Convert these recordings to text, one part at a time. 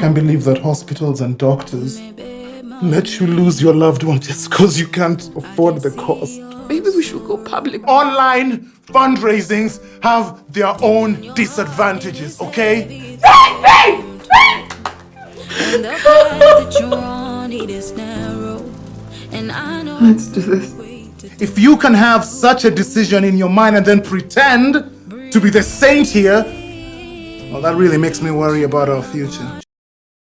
can't believe that hospitals and doctors let you lose your loved one just because you can't afford the cost. Maybe we should go public. Online fundraisings have their own disadvantages, okay? Let's do this. If you can have such a decision in your mind and then pretend to be the saint here, well, that really makes me worry about our future.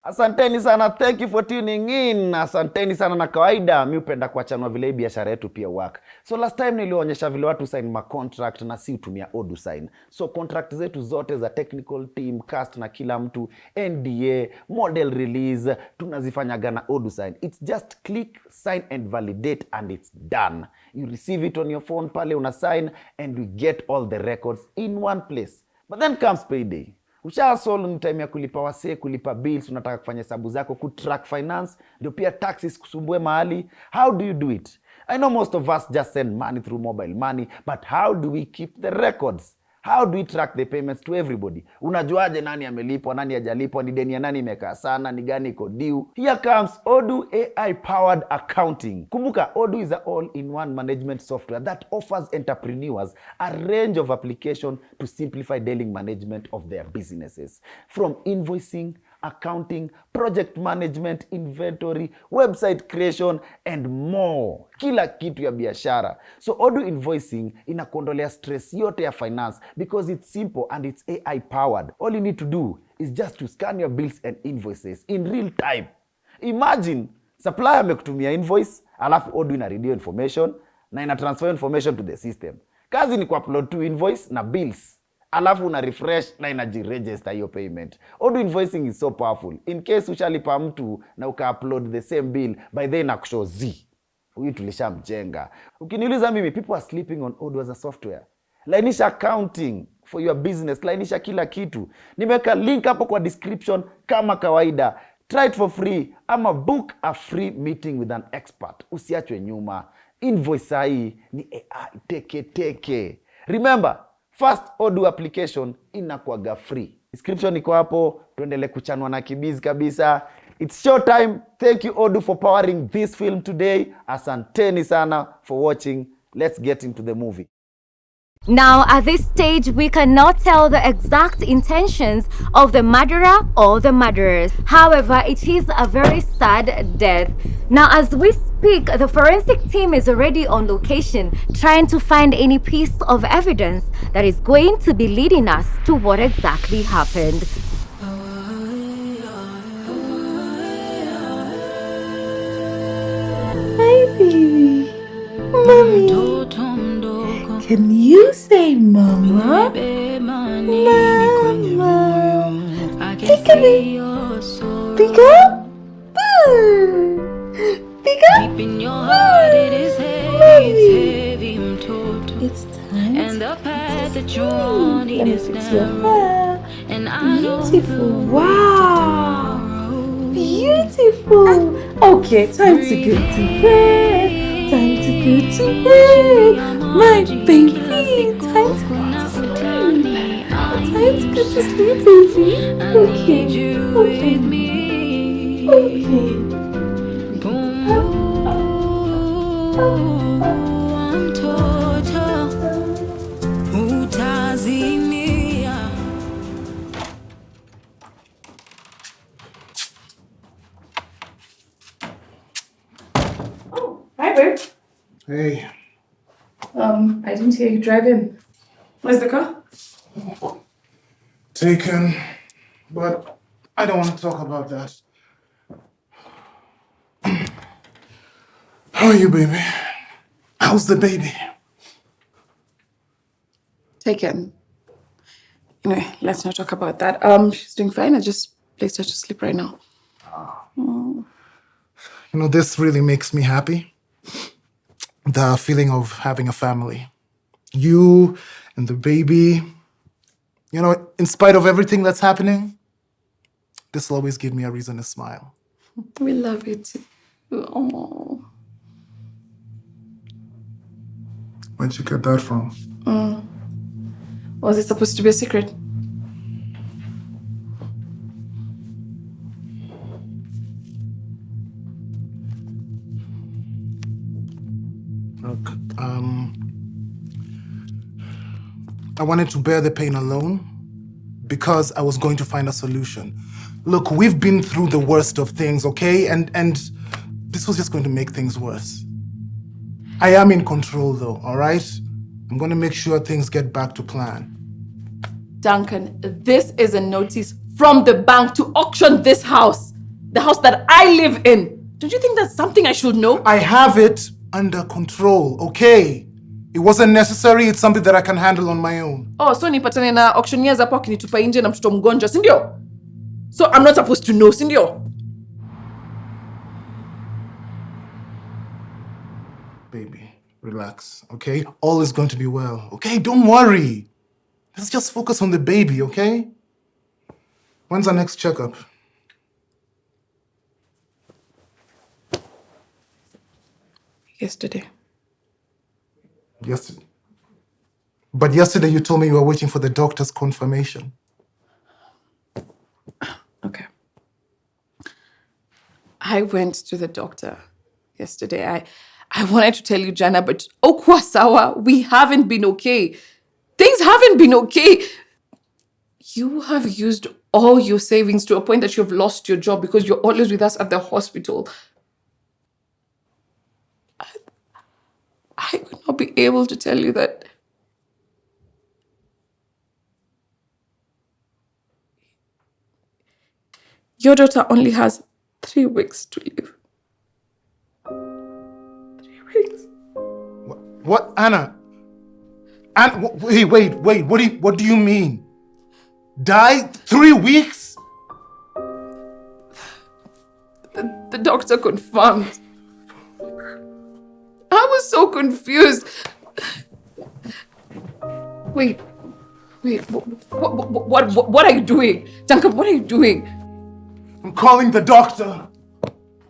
Asanteni sana, thank you for tuning in. Asanteni sana, na kawaida mi hupenda kuachanua vile biashara yetu pia work. So last time nilionyesha vile watu sign ma contract na si utumia Odoo Sign. So contract zetu zote za technical team, cast na kila mtu, NDA, model release, tunazifanyaga na Odoo Sign. It's just click, sign and validate and it's done. You receive it on your phone pale, una sign and we get all the records in one place. But then comes payday. Ushasolo ni time ya kulipa wase, kulipa bills, unataka kufanya hesabu zako, kutrack finance, ndio pia taxes kusumbue mahali. How do you do it? I know most of us just send money through mobile money, but how do we keep the records? How do we track the payments to everybody? Unajuaje nani amelipwa, nani hajalipwa, ni deni ya nani imekaa sana, ni gani iko due? Here comes Odoo AI powered accounting. Kumbuka, Odoo is an all-in-one management software that offers entrepreneurs a range of applications to simplify daily management of their businesses. From invoicing, accounting, project management, inventory, website creation and more. Kila kitu ya biashara. So Odoo invoicing inakuondolea stress yote ya finance because it's simple and it's AI powered. All you need to do is just to scan your bills and invoices in real time. Imagine supplier amekutumia invoice, alafu Odoo ina read information na ina transfer information to the system. Kazi ni ku-upload to invoice na bills. Alafu una refresh na inajiregister hiyo payment. Odoo invoicing is so powerful. In case ushalipa mtu na uka-upload the same bill, by then nakushow Z. Huyu tulishamjenga. Ukiniuliza mimi, people are sleeping on Odoo as a software. Lainisha accounting for your business. Lainisha kila kitu. Nimeweka link hapo kwa description kama kawaida. Try it for free. Ama book a free meeting with an expert. Usiachwe nyuma. Invoice hii ni AI teke. Remember, first Odoo application inakuwaga free. Description iko hapo, tuendelee kuchanwa na kibizi kabisa. It's show time. Thank you Odoo for powering this film today. Asanteni sana for watching. Let's get into the movie. Now, at this stage, we cannot tell the exact intentions of the murderer or the murderers. However, it is a very sad death. Now, as we speak, the forensic team is already on location, trying to find any piece of evidence that is going to be leading us to what exactly happened. Hi, baby. Mommy. Can you say mama? Mama. Pick up. Pick up. Pick up. It's time to Let me fix your hair. Beautiful. Wow. Beautiful. Okay, time to go to bed. Time to go to bed. My baby. Time to go to sleep. Time to go to sleep, baby. Okay. Hi, babe. Hey. I didn't hear you drive in. Where's the car? Taken. But I don't want to talk about that. How are you, baby? How's the baby? Taken. Anyway, let's not talk about that. She's doing fine. I just placed her to sleep right now. You know, this really makes me happy. The feeling of having a family. You and the baby. You know, in spite of everything that's happening, this will always give me a reason to smile. We love you too. Oh. Where'd you get that from? Was it supposed to be a secret? Look, I wanted to bear the pain alone because I was going to find a solution. Look, we've been through the worst of things, okay? And this was just going to make things worse. I am in control though, all right? I'm going to make sure things get back to plan. Duncan, this is a notice from the bank to auction this house. The house that I live in. Don't you think that's something I should know? I have it under control, okay? It wasn't necessary, it's something that I can handle on my own. Oh, so nipatane na auctioneers hapo akinitupa nje na mtoto mgonjwa, si ndio? So I'm not supposed to know, si ndio? Baby, relax, okay? All is going to be well, okay? Don't worry. Let's just focus on the baby, okay? When's our next checkup? Yesterday. Yesterday. But yesterday you told me you were waiting for the doctor's confirmation. Okay. I went to the doctor yesterday. I wanted to tell you, Jana, but Okwasawa, we haven't been okay. Things haven't been okay. You have used all your savings to a point that you've lost your job because you're always with us at the hospital. I would not be able to tell you that. Your daughter only has 3 weeks to live. 3 weeks. What, Anna? Anna, wait. What do you mean? Die? 3 weeks? The doctor confirmed. I was so confused. Wait. What are you doing? Duncan, what are you doing? I'm calling the doctor.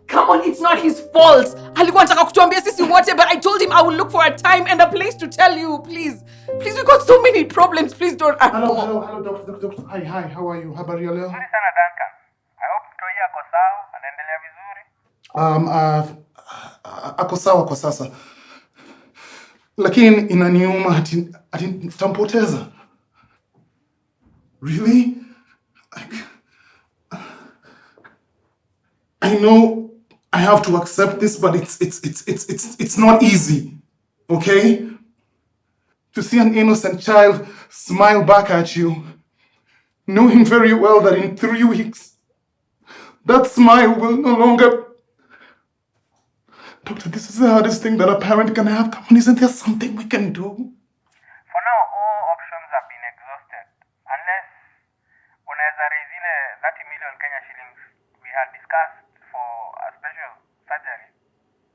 Come on, it's not his fault. Alikuwa anataka kutuambia sisi wote, but I told him I will look for a time and a place to tell you. Please, we got so many problems. Please don't. Hello, doctor. Hi, how are you? Habari ya leo? Nzuri sana Duncan. I hope mtoi ako sawa, anaendelea vizuri. Ako sawa kwa sasa. Lakini inaniuma ati nitampoteza. Really? I know I have to accept this, but it's not easy. Okay? To see an innocent child smile back at you, knowing very well that in 3 weeks, that smile will no longer... Doctor, this is the hardest thing that a parent can have. Come on, isn't there something we can do? For now, all options have been exhausted. Unless unaweza raise ile 30 million Kenya shillings we had discussed for a special surgery.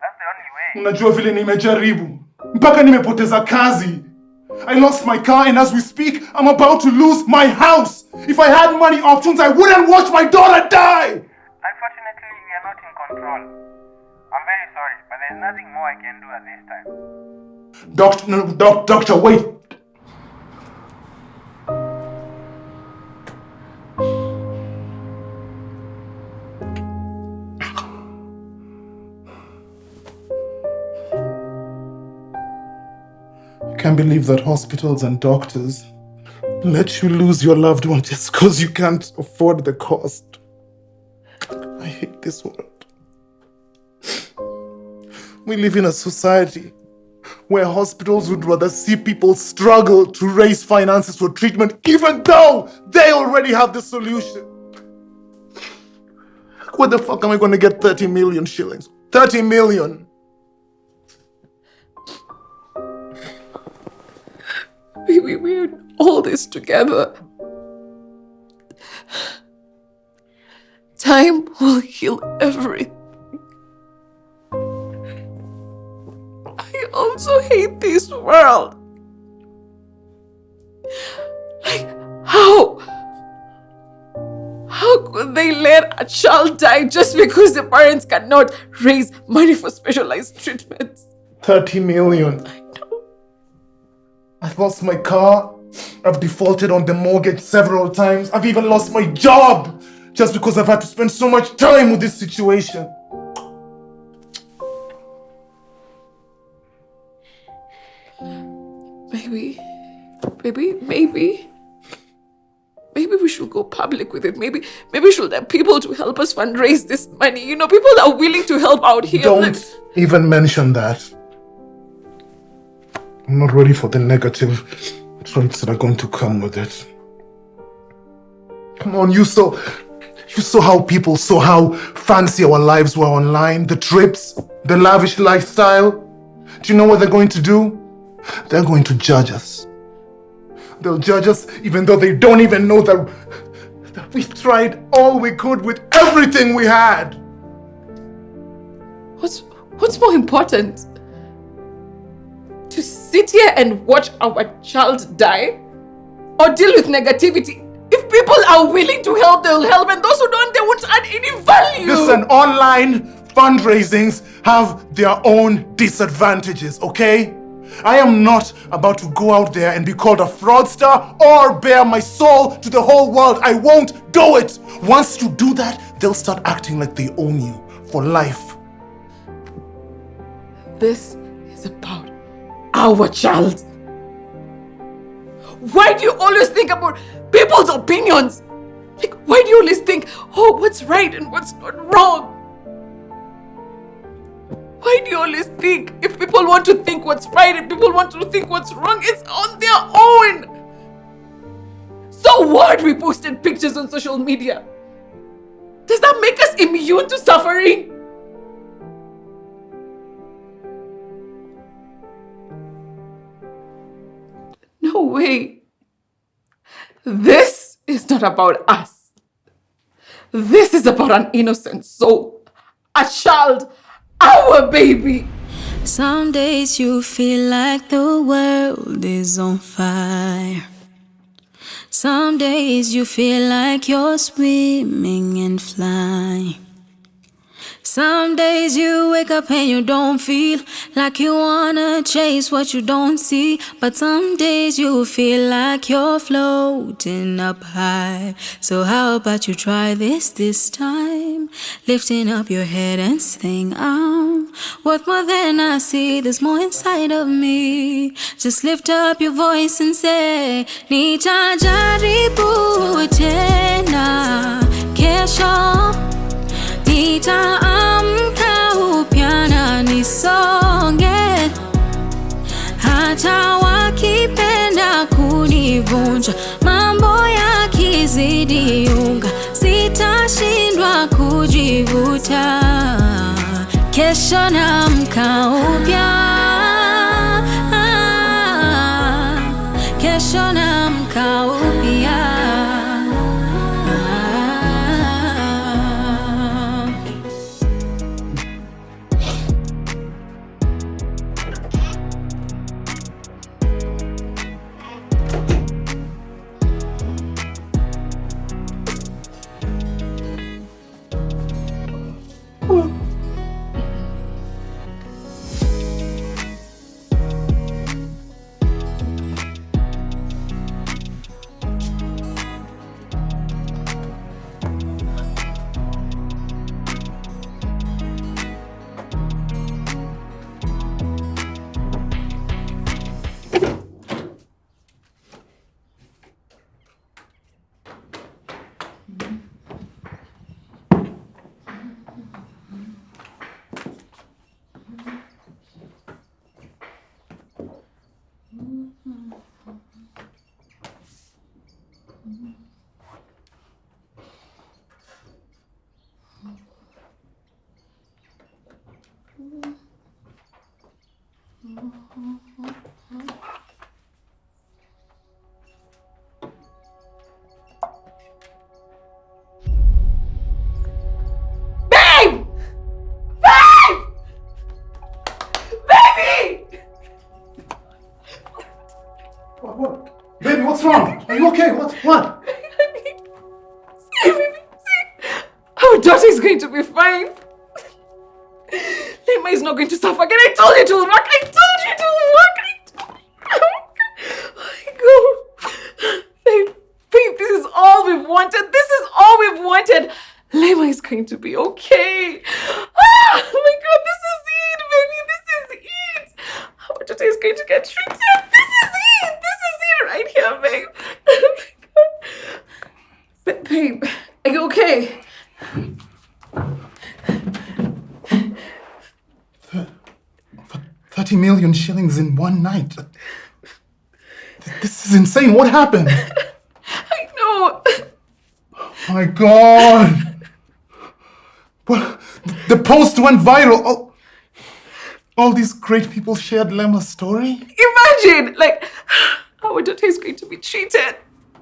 That's the only way. Unajua vile nimejaribu. Mpaka nimepoteza kazi. I lost my car and as we speak, I'm about to lose my house. If I had money options, I wouldn't watch my daughter die. Unfortunately, we are not in control. I'm very sorry, but there's nothing more I can do at this time. Doctor, wait. I can't believe that hospitals and doctors let you lose your loved one just because you can't afford the cost. I hate this world. We live in a society where hospitals would rather see people struggle to raise finances for treatment, even though they already have the solution. Where the fuck am I going to get 30 million shillings? 30 million! We're in all this together. Time will heal everything. I also hate this world. Like, how could they let a child die just because the parents cannot raise money for specialized treatments? 30 million. I know. I've lost my car. I've defaulted on the mortgage several times. I've even lost my job just because I've had to spend so much time with this situation. Maybe we should go public with it. Maybe we should have people to help us fundraise this money. You know, people are willing to help out here. Don't even mention that. I'm not ready for the negative traits that are going to come with it. Come on, you saw how fancy our lives were online, the trips, the lavish lifestyle. Do you know what they're going to do? They're going to judge us. They'll judge us even though they don't even know that we've tried all we could with everything we had. What's more important? To sit here and watch our child die? Or deal with negativity? If people are willing to help, they'll help, and those who don't, they won't add any value. Listen, online fundraisings have their own disadvantages, okay? I am not about to go out there and be called a fraudster or bare my soul to the whole world. I won't do it. Once you do that, they'll start acting like they own you for life. This is about our child. Why do you always think about people's opinions? Like, why do you always think, oh, what's right and what's not wrong? Why do you always think if people want to think what's right and people want to think what's wrong, it's on their own? So what we posted pictures on social media? Does that make us immune to suffering? No way. This is not about us. This is about an innocent soul. A child. Our baby. Some days you feel like the world is on fire. Some days you feel like you're swimming and flying. Some days you wake up and you don't feel like you wanna chase what you don't see. But some days you feel like you're floating up high. So how about you try this time? Lifting up your head and sing, I'm worth more than I see. There's more inside of me. Just lift up your voice and say, nitajaribu tena kesho. Nitaamka upya na nisonge. Hata wakipenda kunivunja, mambo yakizidi unga, sitashindwa kujivuta. Kesho naamka upya. Kesho naamka upya. Baby, what's wrong? Are you okay? What? See, our daughter is going to be fine. Lema is not going to suffer again. I told you to work. Oh my God. Babe, this is all we've wanted. Lema is going to be okay. Oh my God, this is it, baby. This is it. Our daughter is going to get treated. This is it. Yeah, babe. Babe, are you okay? 30 million shillings in one night. This is insane. What happened? I know. My God. Well, the post went viral. All these great people shared Lemma's story. Imagine, like, our daughter is going to be cheated.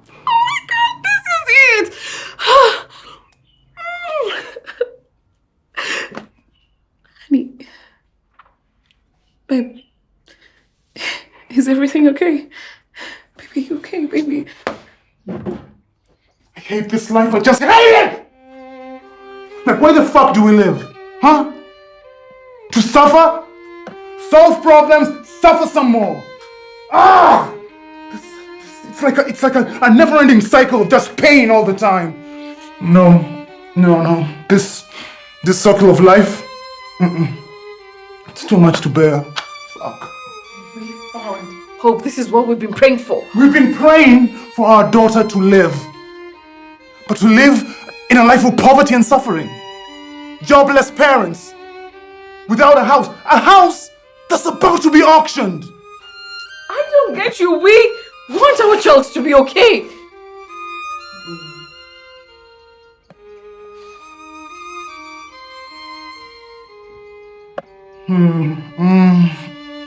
Oh my God, this is it. Honey, babe, is everything okay? Baby, you okay, baby? I hate this life. I just hate it! Like, where the fuck do we live? Huh? To suffer? Solve problems, suffer some more. Ah! It's like a never-ending cycle of just pain all the time. No. This circle of life, it's too much to bear. Fuck. We found hope. This is what we've been praying for. We've been praying for our daughter to live. But to live in a life of poverty and suffering. Jobless parents. Without a house. A house that's about to be auctioned. I don't get you. We want our child to be okay.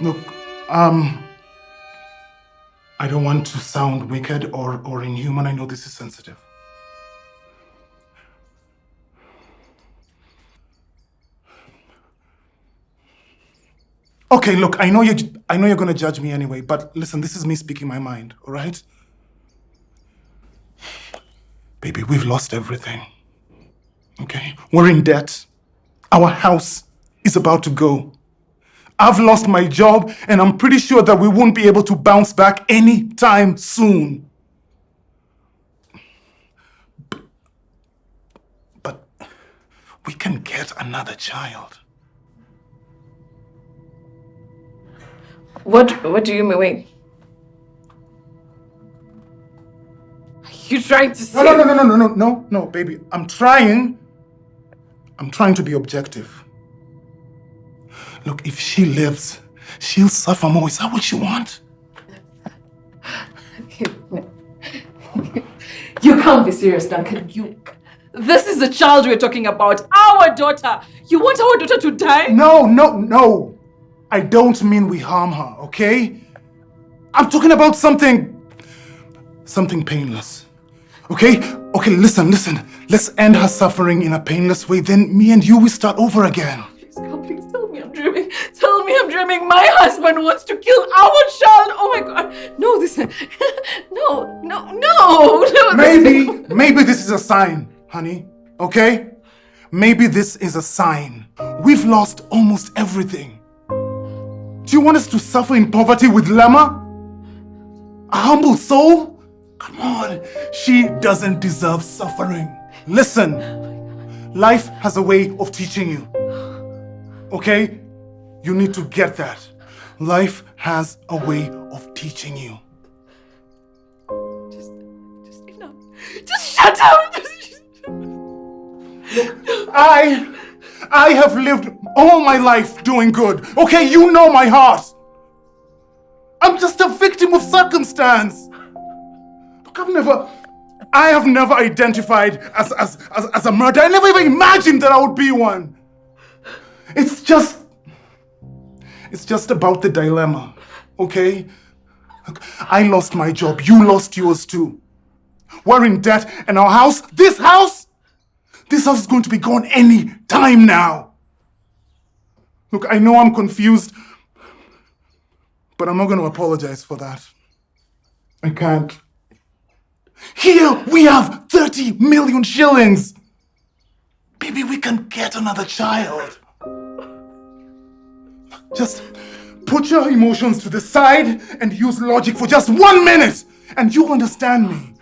Look, I don't want to sound wicked or inhuman. I know this is sensitive. Okay, look, I know you're gonna judge me anyway, but listen, this is me speaking my mind, all right? Baby, we've lost everything. Okay? We're in debt. Our house is about to go. I've lost my job, and I'm pretty sure that we won't be able to bounce back anytime soon. But we can get another child. What do you mean? Wait. Are you trying to say? No, baby. I'm trying to be objective. Look, if she lives, she'll suffer more. Is that what you want? You can't be serious, Duncan. This is the child we're talking about. Our daughter. You want our daughter to die? No. I don't mean we harm her, okay? I'm talking about something painless. Okay, listen. Let's end her suffering in a painless way. Then me and you, we start over again. Please, God, please tell me I'm dreaming. Tell me I'm dreaming. My husband wants to kill our child. Oh my God. No, this. No. Maybe this is a sign, honey. Okay? Maybe this is a sign. We've lost almost everything. Do you want us to suffer in poverty with Lemma? A humble soul? Come on, she doesn't deserve suffering. Listen, life has a way of teaching you. Okay? You need to get that. Life has a way of teaching you. Just enough. Just shut up. Look, I have lived all my life doing good. Okay, you know my heart. I'm just a victim of circumstance. Look, I have never identified as a murderer. I never even imagined that I would be one. It's just about the dilemma, okay? Look, I lost my job. You lost yours too. We're in debt, and our house, this house is going to be gone any time now. Look, I know I'm confused, but I'm not going to apologize for that. I can't. Here we have 30 million shillings. Maybe we can get another child. Just put your emotions to the side and use logic for just 1 minute, and you'll understand me.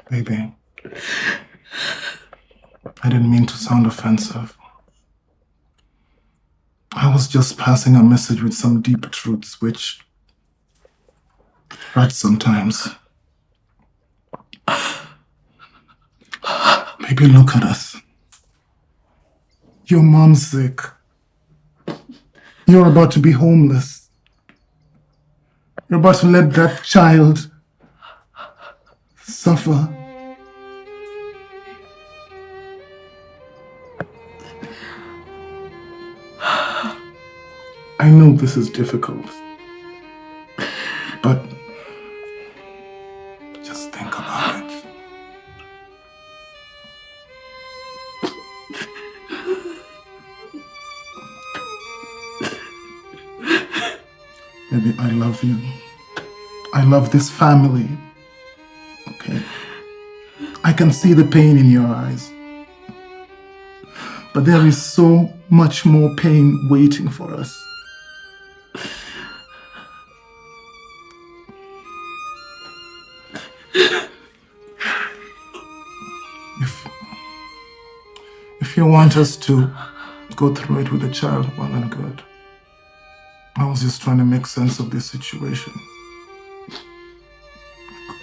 Baby, I didn't mean to sound offensive. I was just passing a message with some deep truths which hurt sometimes. Baby, look at us. Your mom's sick. You're about to be homeless. You're about to let that child suffer. I know this is difficult, but just think about it. Baby, I love you. I love this family. Okay? I can see the pain in your eyes. But there is so much more pain waiting for us. If you want us to go through it with the child, well and good. I was just trying to make sense of this situation.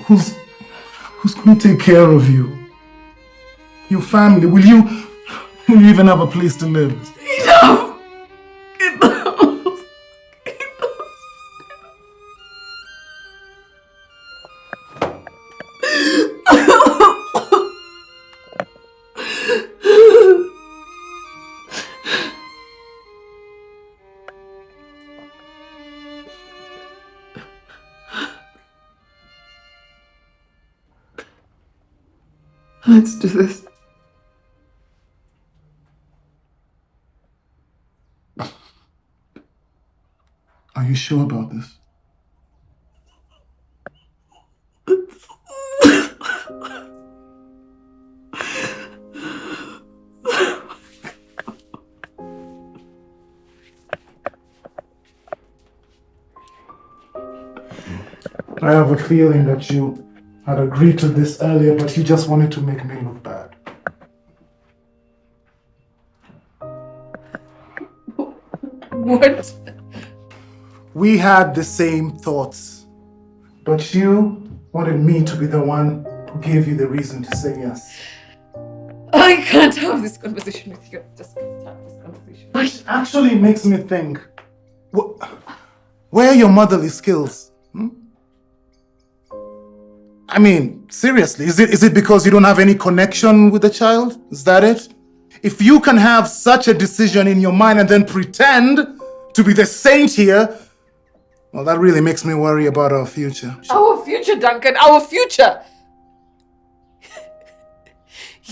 Who's going to take care of you? Your family? Will you even have a place to live? Enough! Enough! Let's do this. Are you sure about this? I have a feeling that you had agreed to this earlier, but you just wanted to make me look bad. What? We had the same thoughts, but you wanted me to be the one who gave you the reason to say yes. I can't have this conversation with you. I just can't have this conversation. Which actually makes me think, where are your motherly skills? I mean, seriously, is it because you don't have any connection with the child? Is that it? If you can have such a decision in your mind and then pretend to be the saint here, well, that really makes me worry about our future. Our future, Duncan, our future!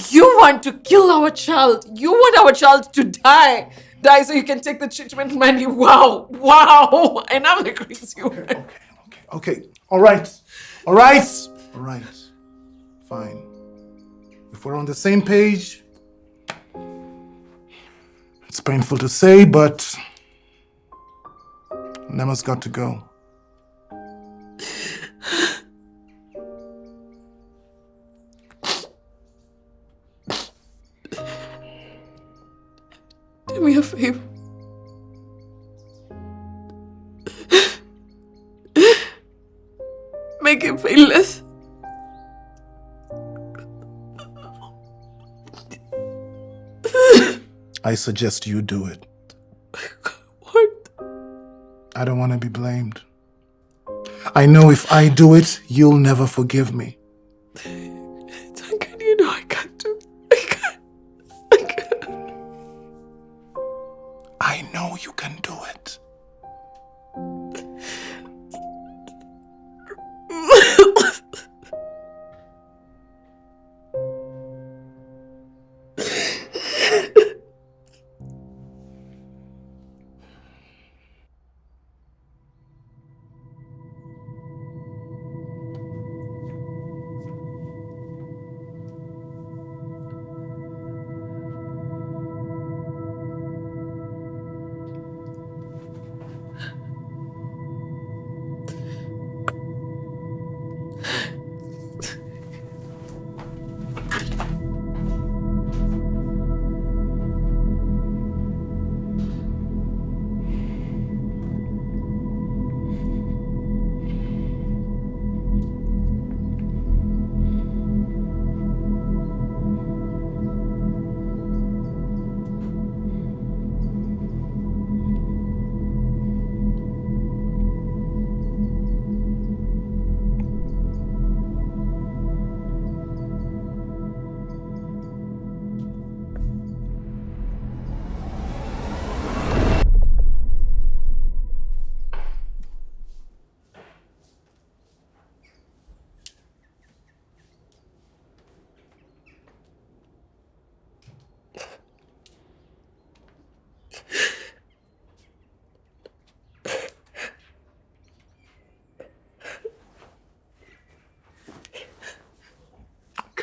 You want to kill our child. You want our child to die. Die so you can take the treatment money. Wow. Wow. And I'm a crazy woman. Okay. All right. Fine. If we're on the same page, it's painful to say, but Nema's got to go. Do me a favor. Make it painless. I suggest you do it. What? I don't want to be blamed. I know if I do it, you'll never forgive me. Duncan, you know I can't do it. I can't. I know you can do it.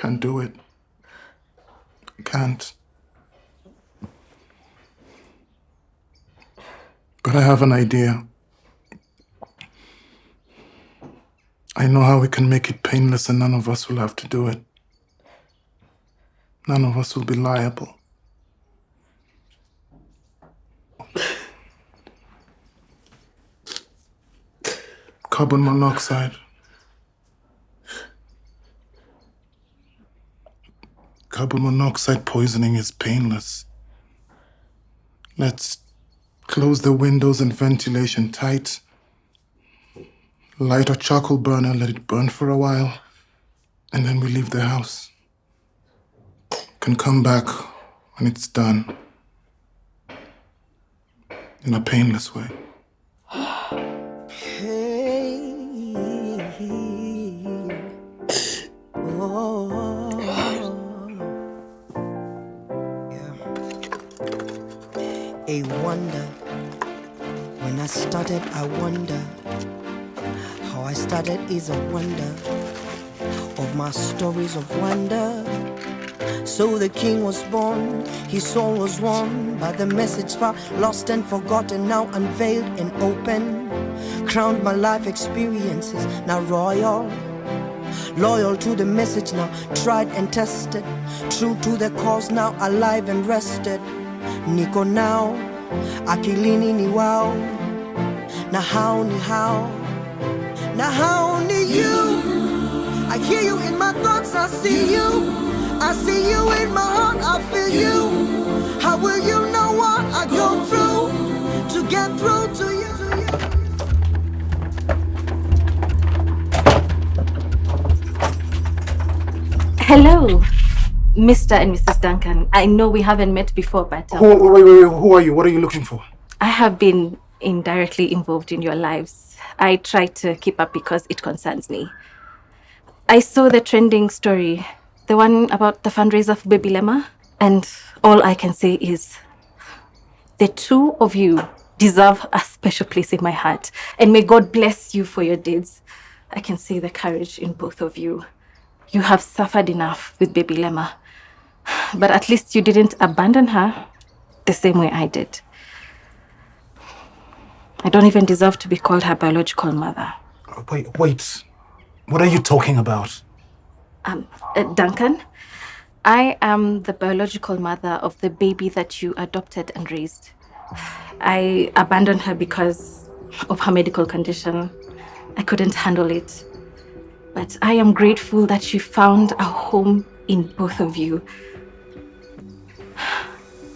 Can't do it. Can't. But I have an idea. I know how we can make it painless and none of us will have to do it. None of us will be liable. Carbon monoxide. Carbon monoxide poisoning is painless. Let's close the windows and ventilation tight. Light a charcoal burner, let it burn for a while, and then we leave the house. Can come back when it's done. In a painless way. A wonder. When I started, I wonder. How I started is a wonder. Of my stories of wonder. So the king was born, his soul was won by the message far lost and forgotten, now unveiled and open. Crowned my life experiences, now royal. Loyal to the message, now tried and tested. True to the cause, now alive and rested. Niko now, akilini ni wow. Na how ni how. Na how ni you. I hear you in my thoughts, I see you. I see you in my heart, I feel you. How will you know what I go through to get through to you? Hello, Mr. and Mrs. Duncan. I know we haven't met before, but Who are you? What are you looking for? I have been indirectly involved in your lives. I try to keep up because it concerns me. I saw the trending story, the one about the fundraiser for Baby Lemma, and all I can say is the two of you deserve a special place in my heart, and may God bless you for your deeds. I can see the courage in both of you. You have suffered enough with Baby Lemma, but at least you didn't abandon her the same way I did. I don't even deserve to be called her biological mother. Wait. What are you talking about? Duncan, I am the biological mother of the baby that you adopted and raised. I abandoned her because of her medical condition. I couldn't handle it. But I am grateful that she found a home in both of you.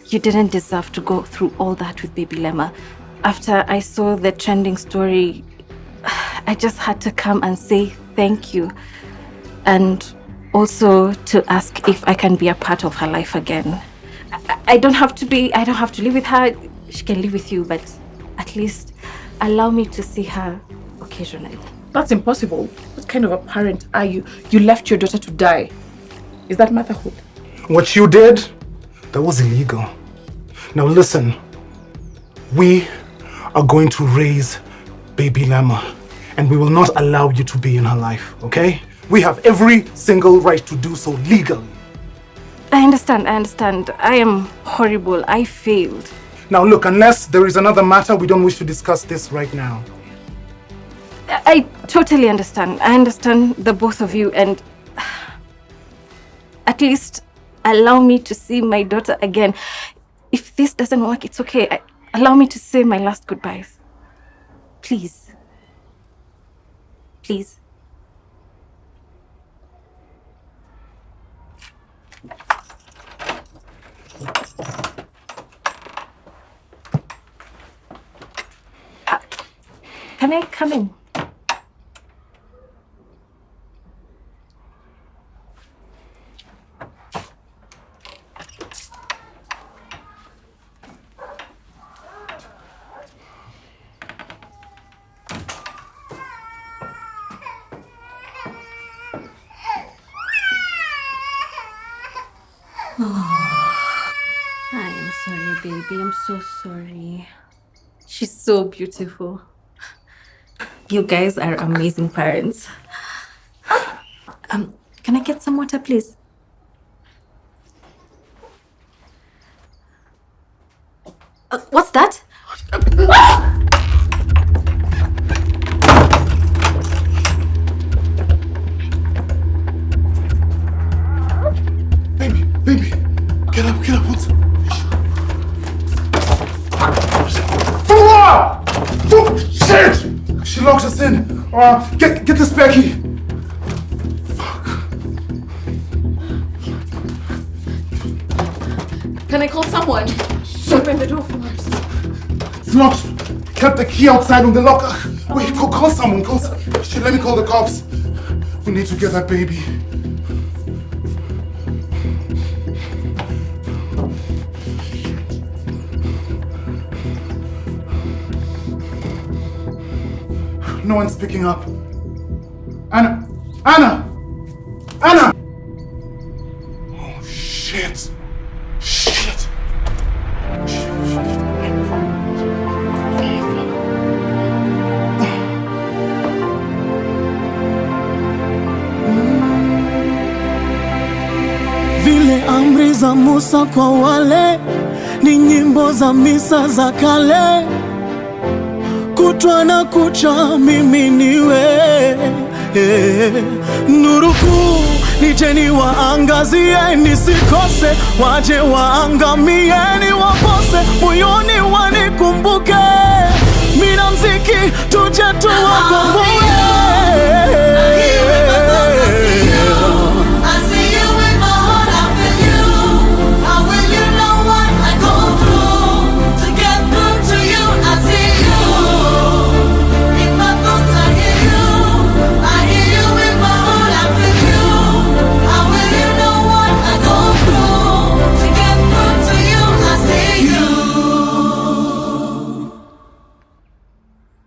You didn't deserve to go through all that with Baby Lemma. After I saw the trending story, I just had to come and say thank you. And also to ask if I can be a part of her life again. I don't have to live with her. She can live with you, but at least allow me to see her occasionally. That's impossible. What kind of a parent are you? You left your daughter to die. Is that motherhood? What you did, that was illegal. Now listen, we are going to raise Baby Lemma, and we will not allow you to be in her life, okay? We have every single right to do so legally. I understand. I am horrible. I failed. Now look, unless there is another matter, we don't wish to discuss this right now. I totally understand. I understand the both of you, and at least allow me to see my daughter again. If this doesn't work, it's okay. Allow me to say my last goodbyes. Please. Please. Can I come in? I am sorry, baby. I'm so sorry. She's so beautiful. You guys are amazing parents. Can I get some water, please? What's that? Baby, get up, what's up? Oh, shit! She locks us in. Get this back here. Can I call someone? Open the door for us. It's locked. Kept the key outside on the locker. Wait, call someone. Shit, let me call the cops. We need to get that baby. No one's picking up. Anna! Oh, shit. Vile amri za Musa kwa wale ni nyimbo za misa za kale. Kutwa na kucha mimi niwe nuru kuu, nijeni waangazie, nisikose, waje waangamie, niwapose, moyoni wanikumbuke, mina mziki tuje tuwakomboe.